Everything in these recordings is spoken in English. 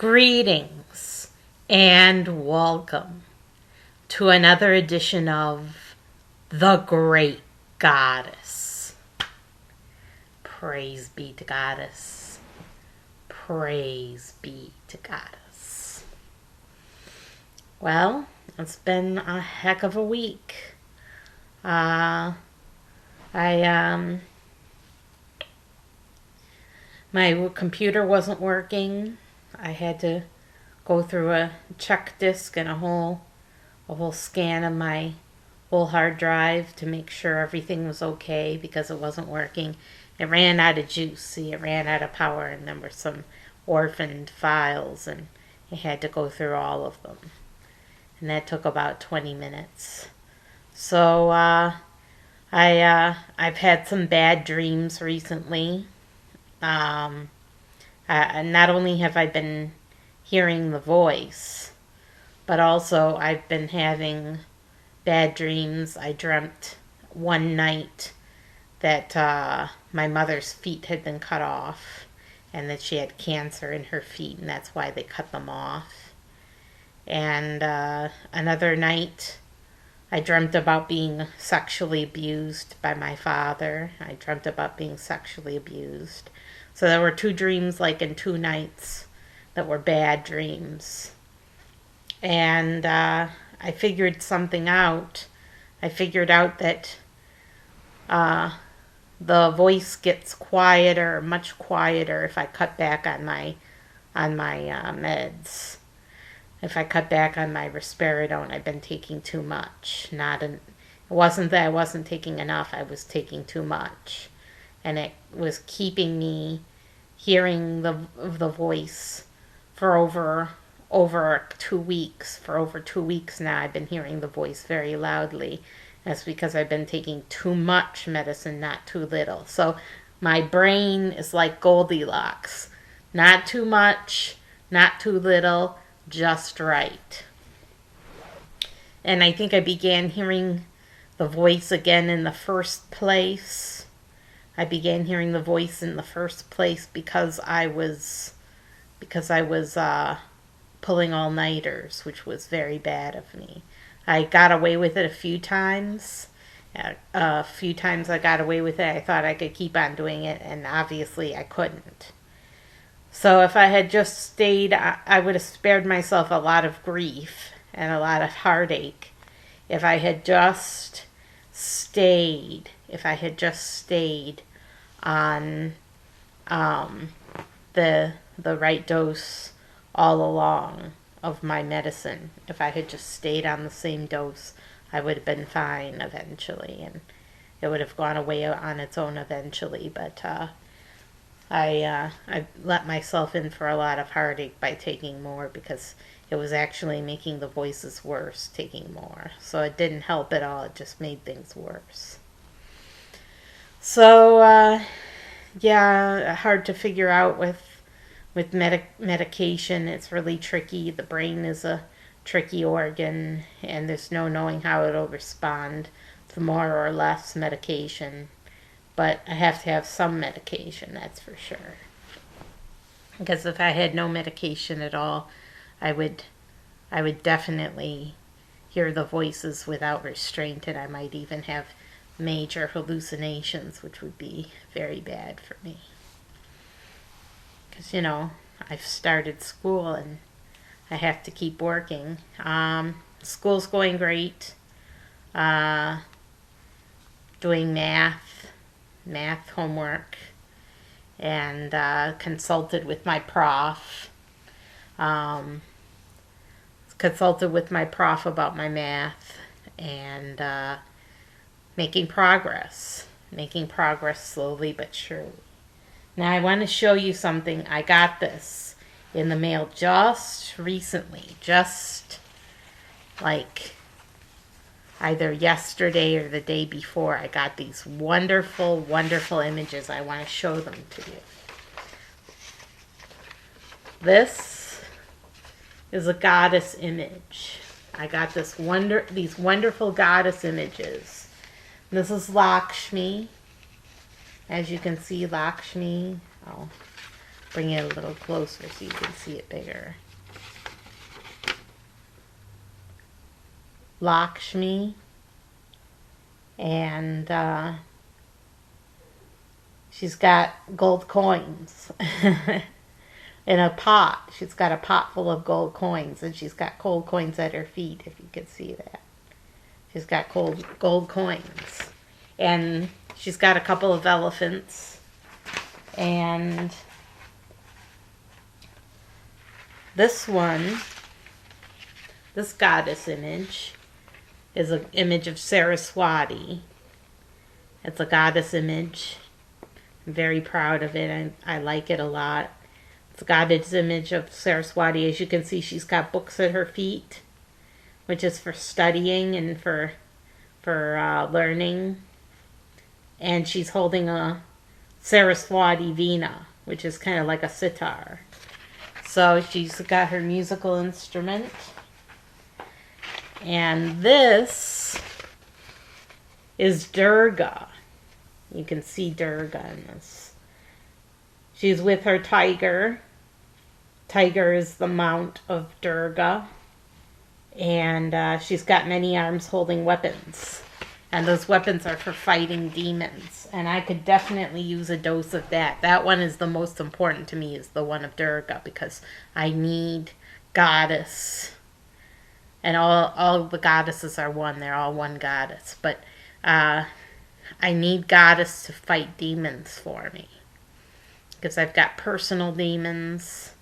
Greetings and welcome to another edition of The Great Goddess. Praise be to Goddess. Praise be to Goddess. Well, it's been a heck of a week. My computer wasn't working. I had to go through a check disk and a whole scan of my whole hard drive to make sure everything was okay because it wasn't working. It ran out of juice, see, it ran out of power, and there were some orphaned files, and I had to go through all of them. And that took about 20 minutes. So I've had some bad dreams recently. Not only have I been hearing the voice, but also I've been having bad dreams. I dreamt one night that my mother's feet had been cut off and that she had cancer in her feet, and that's why they cut them off. And another night I dreamt about being sexually abused by my father. I dreamt about being sexually abused. So there were two dreams like in 2 nights that were bad dreams. And I figured something out. I figured out that the voice gets quieter, much quieter, if I cut back on my meds. If I cut back on my risperidone, I've been taking too much. It wasn't that I wasn't taking enough, I was taking too much. And it was keeping me hearing the voice for over 2 weeks. For over 2 weeks now, I've been hearing the voice very loudly. That's because I've been taking too much medicine, not too little. So my brain is like Goldilocks. Not too much, not too little, just right. And I think I began hearing the voice again in the first place. I began hearing the voice in the first place because I was pulling all-nighters, which was very bad of me. I got away with it a few times. A few times I got away with it. I thought I could keep on doing it, and obviously I couldn't. So if I had just stayed, I would have spared myself a lot of grief and a lot of heartache if I had just stayed. On the right dose all along of my medicine. If I had just stayed on the same dose, I would have been fine eventually, and it would have gone away on its own eventually. But I let myself in for a lot of heartache by taking more, because it was actually making the voices worse taking more. So it didn't help at all. It just made things worse. So hard to figure out with medication. It's really tricky. The brain is a tricky organ, and there's no knowing how it'll respond to more or less medication. But I have to have some medication, that's for sure. Because if I had no medication at all, I would definitely hear the voices without restraint, and I might even have major hallucinations, which would be very bad for me. Because, I've started school and I have to keep working. School's going great. Doing math homework, and consulted with my prof. Consulted with my prof about my math, and making progress slowly but surely. Now I want to show you something. I got this in the mail just recently, just like either yesterday or the day before. I got these wonderful, wonderful images. I want to show them to you. This is a goddess image. I got these wonderful goddess images. This is Lakshmi. As you can see, Lakshmi. Oh, bring it a little closer so you can see it bigger. Lakshmi. And she's got gold coins in a pot. She's got a pot full of gold coins, and she's got gold coins at her feet, if you could see that. She's got gold coins. And she's got a couple of elephants. And this one, this goddess image, is an image of Saraswati. It's a goddess image. I'm very proud of it. I like it a lot. It's a goddess image of Saraswati. As you can see, she's got books at her feet, which is for studying and for learning. And she's holding a Saraswati Veena, which is kind of like a sitar. So she's got her musical instrument. And this is Durga. You can see Durga in this. She's with her tiger. Tiger is the mount of Durga. And she's got many arms holding weapons. And those weapons are for fighting demons. And I could definitely use a dose of that. That one is the most important to me, is the one of Durga, because I need goddess. And all the goddesses are one. They're all one goddess. But I need goddess to fight demons for me. Because I've got personal demons.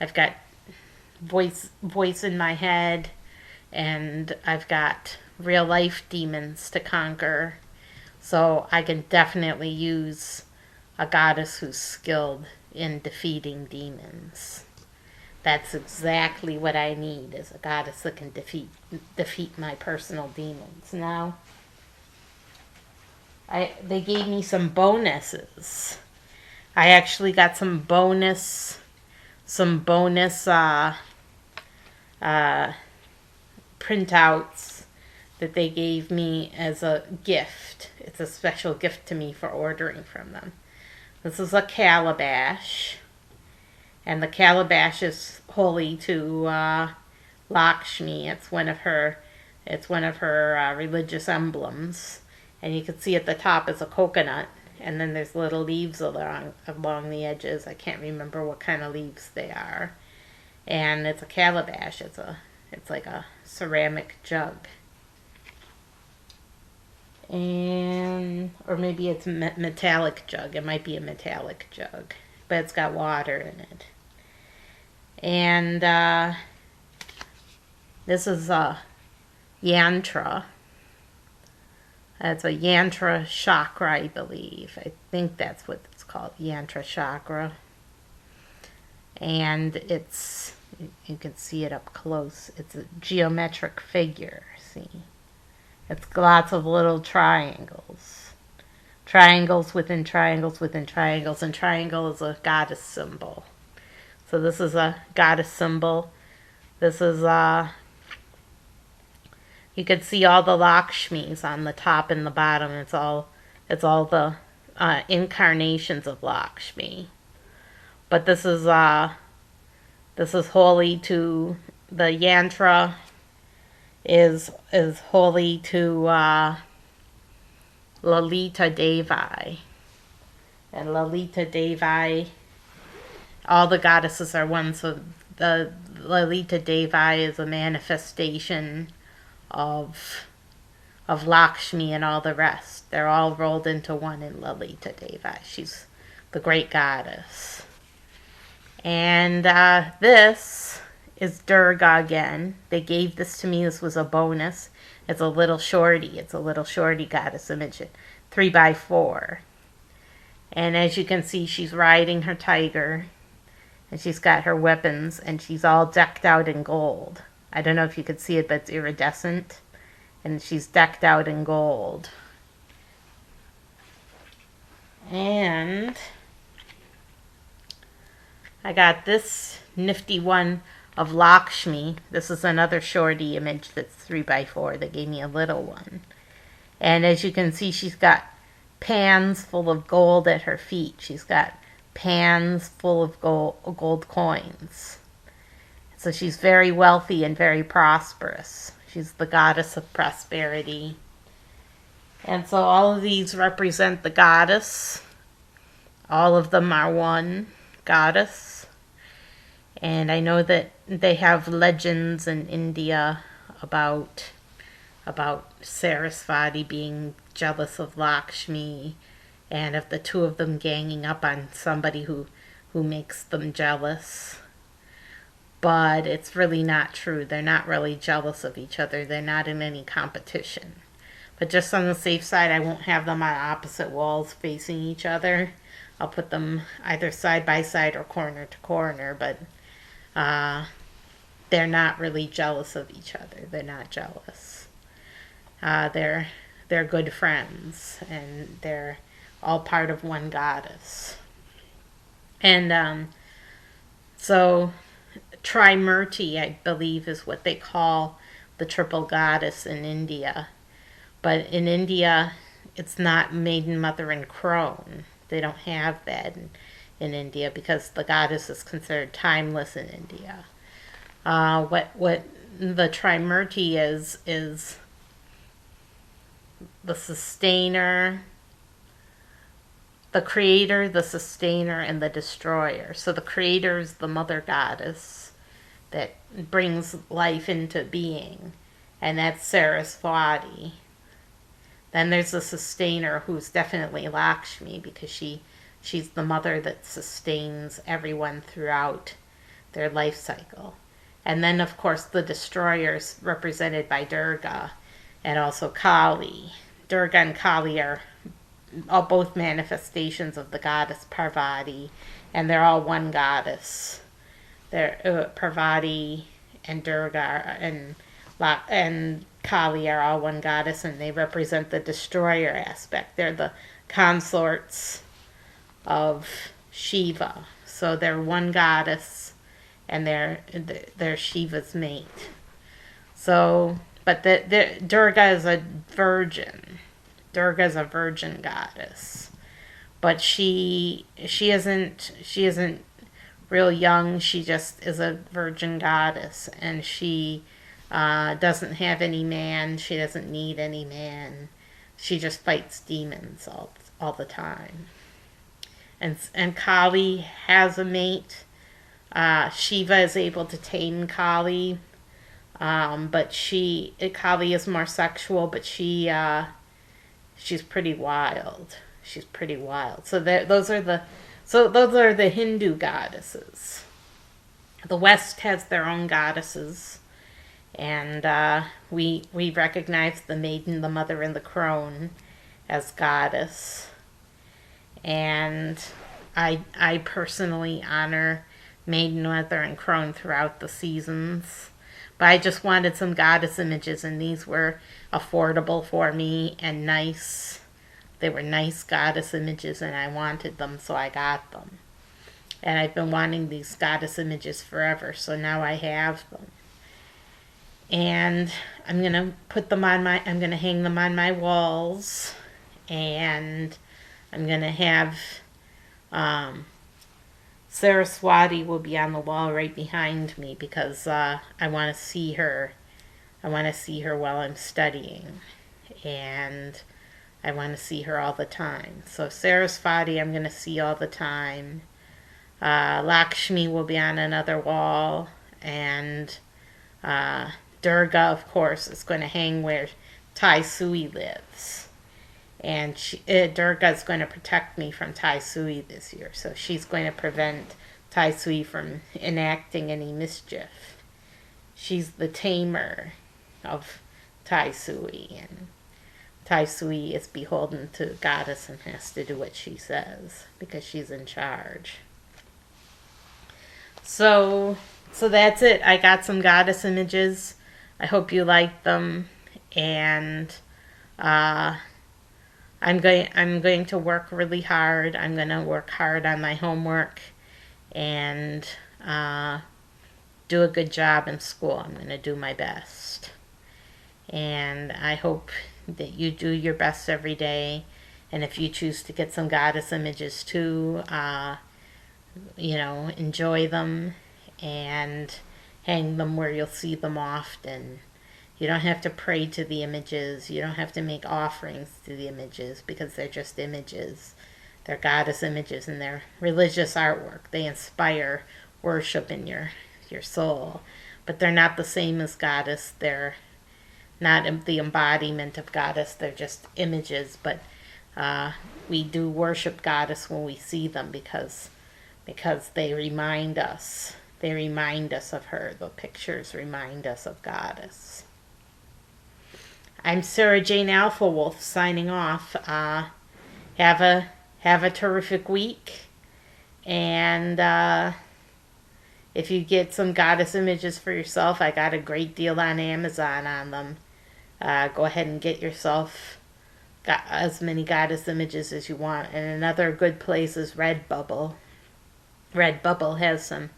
I've got voice in my head. And I've got real life demons to conquer. So I can definitely use a goddess who's skilled in defeating demons. That's exactly what I need, is a goddess that can defeat my personal demons. Now, they gave me some bonuses. I actually got some bonus printouts that they gave me as a gift. It's a special gift to me for ordering from them. This is a calabash. And the calabash is holy to Lakshmi. It's one of her religious emblems. And you can see at the top is a coconut, and then there's little leaves along the edges. I can't remember what kind of leaves they are. And it's a calabash. It's like a ceramic jug. Or maybe it's a metallic jug. It might be a metallic jug, but it's got water in it. And this is a yantra. It's a yantra chakra, I believe. I think that's what it's called, yantra chakra. And you can see it up close. It's a geometric figure, see? It's lots of little triangles. Triangles within triangles within triangles. And triangle is a goddess symbol. So this is a goddess symbol. This is you can see all the Lakshmis on the top and the bottom. It's all the incarnations of Lakshmi. But this is holy to the yantra. Is holy to Lalita Devi. And Lalita Devi, all the goddesses are one, so the Lalita Devi is a manifestation of Lakshmi and all the rest. They're all rolled into one in Lalita Devi. She's the great goddess. And this is Durga again. They gave this to me. This was a bonus. It's a little shorty. It's a little shorty goddess image, 3x4. And as you can see, she's riding her tiger. And she's got her weapons. And she's all decked out in gold. I don't know if you could see it, but it's iridescent. And she's decked out in gold. And I got this nifty one of Lakshmi. This is another shorty image that's 3x4. They gave me a little one. And as you can see, she's got pans full of gold at her feet. She's got pans full of gold coins. So she's very wealthy and very prosperous. She's the goddess of prosperity. And so all of these represent the goddess. All of them are one goddess. And I know that they have legends in India about Sarasvati being jealous of Lakshmi, and of the two of them ganging up on somebody who makes them jealous. But it's really not true. They're not really jealous of each other. They're not in any competition. But just on the safe side, I won't have them on opposite walls facing each other. I'll put them either side by side or corner to corner, but they're not really jealous of each other. They're not jealous. They're good friends, and they're all part of one goddess. And so Trimurti, I believe, is what they call the triple goddess in India. But in India, it's not Maiden, Mother, and Crone. They don't have that in India because the goddess is considered timeless in India. What the Trimurti is the sustainer, the creator, the sustainer, and the destroyer. So the creator is the mother goddess that brings life into being, and that's Sarasvati. Then there's the sustainer, who's definitely Lakshmi, because she's the mother that sustains everyone throughout their life cycle. And then, of course, the destroyer is represented by Durga and also Kali. Durga and Kali are both manifestations of the goddess Parvati, and they're all one goddess. They're Parvati and Durga and Kali are all one goddess, and they represent the destroyer aspect. They're the consorts of Shiva. So they're one goddess, and they're Shiva's mate. So, but the Durga is a virgin. Durga is a virgin goddess, but she isn't real young. She just is a virgin goddess, and she doesn't have any man. She doesn't need any man. She just fights demons all the time. And Kali has a mate. Shiva is able to tame Kali, but Kali is more sexual, but she's pretty wild. She's pretty wild. So those are the Hindu goddesses. The West has their own goddesses, and we recognize the Maiden, the Mother, and the Crone as goddess. And I personally honor Maiden, Mother, and Crone throughout the seasons. But I just wanted some goddess images, and these were affordable for me and nice. They were nice goddess images, and I wanted them, so I got them. And I've been wanting these goddess images forever, so now I have them. And I'm gonna I'm gonna hang them on my walls, and I'm gonna have Saraswati will be on the wall right behind me, because I want to see her. I want to see her while I'm studying, and I want to see her all the time. So Sarasvati I'm going to see all the time. Lakshmi will be on another wall, and Durga, of course, is going to hang where Tai Sui lives. And Durga is going to protect me from Tai Sui this year. So she's going to prevent Tai Sui from enacting any mischief. She's the tamer of Tai Sui. And Tai Sui is beholden to Goddess and has to do what she says, because she's in charge. So that's it. I got some goddess images. I hope you like them. And I'm going to work really hard. I'm going to work hard on my homework and do a good job in school. I'm going to do my best. And I hope that you do your best every day. And if you choose to get some goddess images too, enjoy them and hang them where you'll see them often. You don't have to pray to the images. You don't have to make offerings to the images because they're just images. They're goddess images and they're religious artwork. They inspire worship in your soul. But they're not the same as goddess. They're not the embodiment of goddess. They're just images. But we do worship goddess when we see them because they remind us. They remind us of her. The pictures remind us of goddess. I'm Sarah Jane Alpha Wolf signing off. Have a terrific week, and if you get some goddess images for yourself, I got a great deal on Amazon on them. Go ahead and get yourself as many goddess images as you want. And another good place is Redbubble. Redbubble has some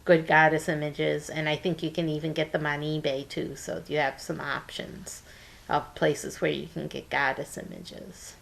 good goddess images, and I think you can even get them on eBay too, so you have some options of places where you can get goddess images.